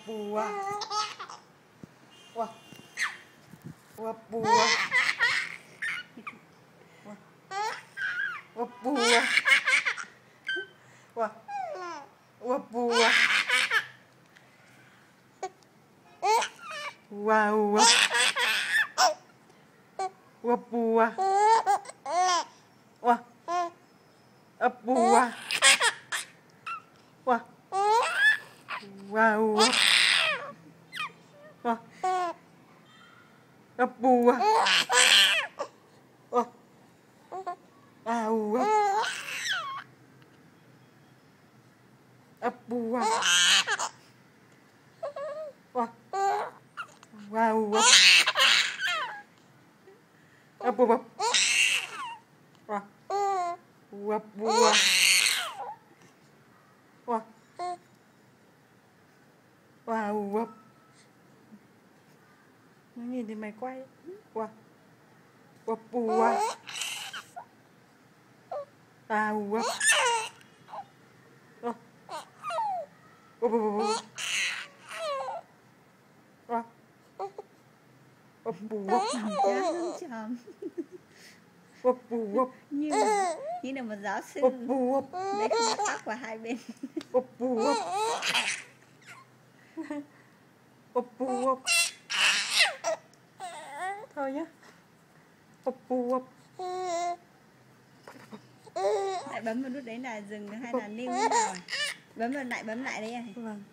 bùa. Wow. Wow bùa. Wow bùa. Wow. Wow bùa. Wow. Wow bùa. Wow. Bùa. Wow. Wow. Wow. Bùa. Wow. Wow. Bùa. Wow. Wow. Bùa. Wow. Wow. Bùa. Wow. Wow. Nó nhìn thì mày quay. Wow. Wow. Bùa. Wow. Bùa. Bùa. Chồng Bùa. như là một giáo sư Bùa. lấy khăn tóc vào hai bên. Bùa. Bùa. Thôi nhá. Bùa. Lại bấm vào nút đấy là dừng hay là níu rồi. Bấm vào lại đấy. Vâng.